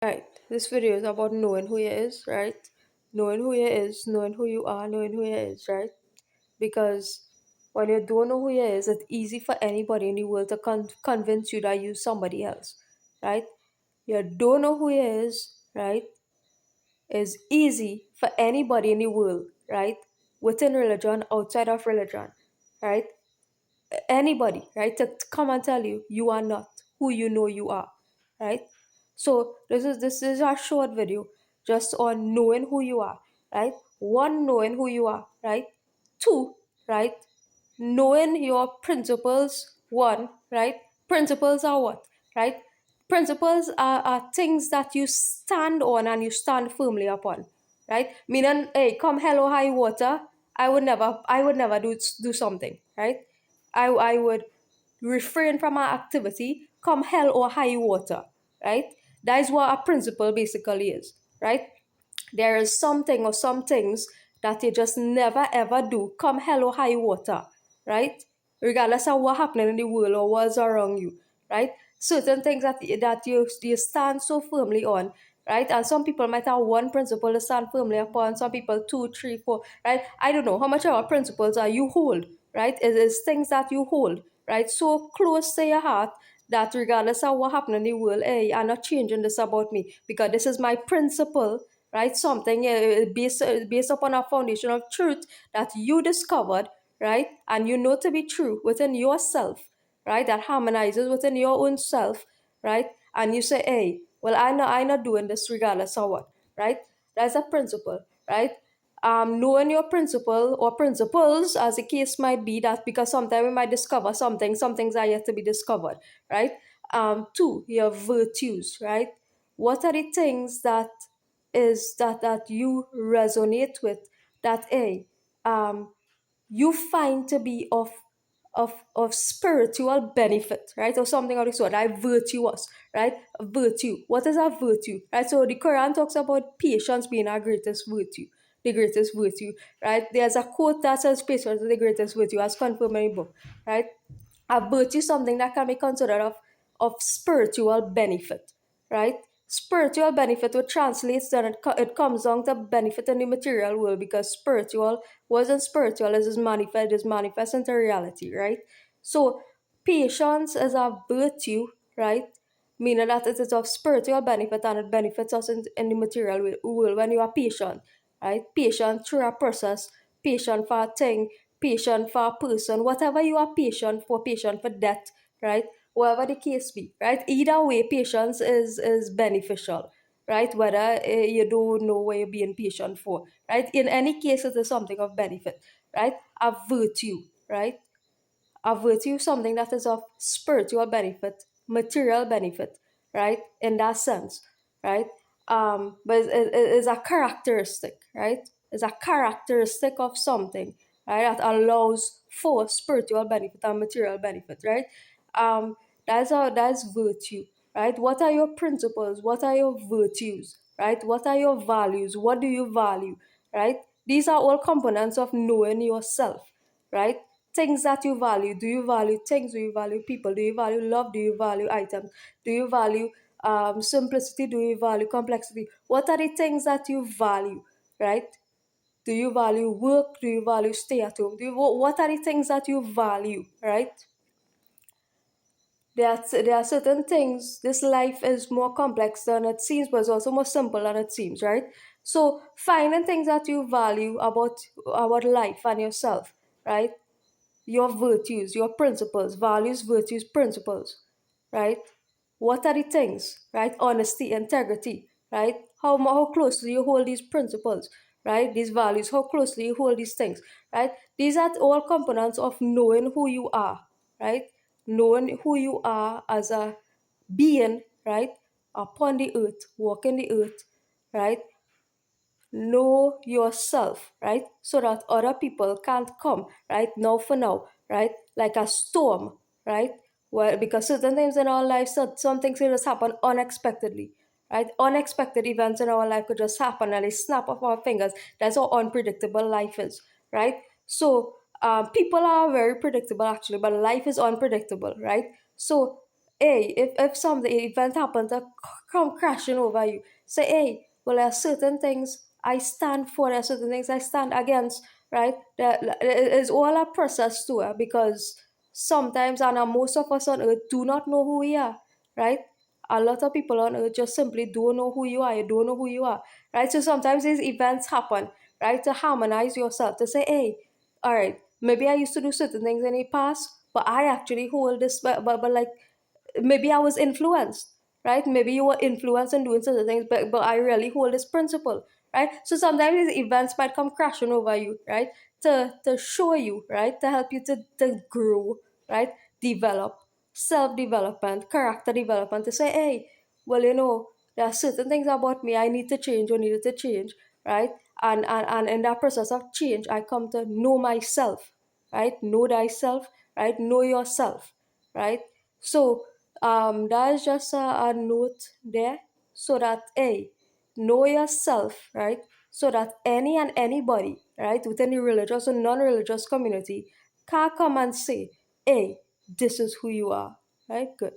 Right. This video is about knowing who you is, right? Knowing who you is, knowing who you are, knowing who you is, right? Because when you don't know who you is, it's easy for anybody in the world to convince you that you somebody else, right? You don't know who you is, right? It's easy for anybody in the world, right? Within religion, outside of religion, right? Anybody, right, to come and tell you you are not who you know you are, right? So this is a short video just on knowing who you are, right? One, knowing who you are, right? Two, right, knowing your principles. One, right, principles are what, right? Principles are things that you stand on and you stand firmly upon, right? Meaning, hey, come hell or high water, I would never do something, right? I would refrain from an activity come hell or high water, right? That is what a principle basically is, right? There is something or some things that you just never ever do come hell or high water, right? Regardless of what happening in the world or what's around you, right? Certain things that you stand so firmly on, right? And some people might have one principle to stand firmly upon, some people two, three, four, right? I don't know how much of our principles are you hold, right? It is things that you hold, right? So close to your heart that regardless of what happened in the world, hey, I'm not changing this about me because this is my principle, right? Something based upon a foundation of truth that you discovered, right? And you know to be true within yourself, right? That harmonizes within your own self, right? And you say, hey, well, I'm not doing this regardless of what, right? That's a principle, right? Knowing your principle or principles, as the case might be, that because sometimes we might discover something, some things are yet to be discovered, right? Two, your virtues, right? What are the things that you resonate with, that you find to be of spiritual benefit, right? Or something of the sort, like virtuous, right? Virtue. What is a virtue? Right? So the Quran talks about patience being our greatest virtue. The greatest virtue, right? There's a quote that says patience is the greatest virtue, as confirmed in the book, right? A virtue is something that can be considered of spiritual benefit, right? Spiritual benefit, which translates then it comes down to benefit in the material world, because spiritual wasn't spiritual as is manifest into reality, right? So patience is a virtue, right? Meaning that it is of spiritual benefit and it benefits us in the material world when you are patient, right? Patient through a process, patient for a thing, patient for a person, whatever you are patient for death, right? Whatever the case be, right? Either way, patience is beneficial, right? Whether you don't know what you're being patient for, right? In any case, it is something of benefit, right? A virtue, right? A virtue, something that is of spiritual benefit, material benefit, right? In that sense, right? But it is a characteristic, right? It's a characteristic of something, right? That allows for spiritual benefit and material benefit, right? That's virtue, right? What are your principles? What are your virtues, right? What are your values? What do you value, right? These are all components of knowing yourself, right? Things that you value. Do you value things? Do you value people? Do you value love? Do you value items? Do you value simplicity? Do you value complexity? What are the things that you value, right? Do you value work? Do you value stay at home? What are the things that you value, right? There are certain things. This life is more complex than it seems, but it's also more simple than it seems, right? So finding things that you value about life and yourself, right? Your virtues, your principles, values, virtues, principles, right? What are the things, right? Honesty, integrity, right? How closely you hold these principles, right? These values, how closely you hold these things, right? These are all components of knowing who you are, right? Knowing who you are as a being, right? Upon the earth, walking the earth, right? Know yourself, right? So that other people can't come, right? Now for now, right? Like a storm, right? Well, because certain things in our lives, some things can just happen unexpectedly, right? Unexpected events in our life could just happen and they snap off our fingers. That's how unpredictable life is, right? So people are very predictable actually, but life is unpredictable, right? So hey, if some event happens to come crashing over you, say, hey, well, there are certain things I stand for, there are certain things I stand against, right? It's all a process too, because sometimes, and most of us on earth do not know who we are, right? A lot of people on earth just simply don't know who you are. You don't know who you are, right? So sometimes these events happen, right? To harmonize yourself, to say, hey, all right, maybe I used to do certain things in the past, but I actually hold this, but like maybe I was influenced, right? Maybe you were influenced in doing certain things, but I really hold this principle, right? So sometimes these events might come crashing over you, right? To show you, right? To help you to grow, right? Develop, self-development, character development, to say, hey, well, there are certain things about me I need to change or needed to change, right? And in that process of change, I come to know myself, right? Know thyself, right? Know yourself, right? So that is just a note there, so that, hey, know yourself, right? So that any and anybody, right, within the religious or non-religious community can come and say, hey, this is who you are, right? Good.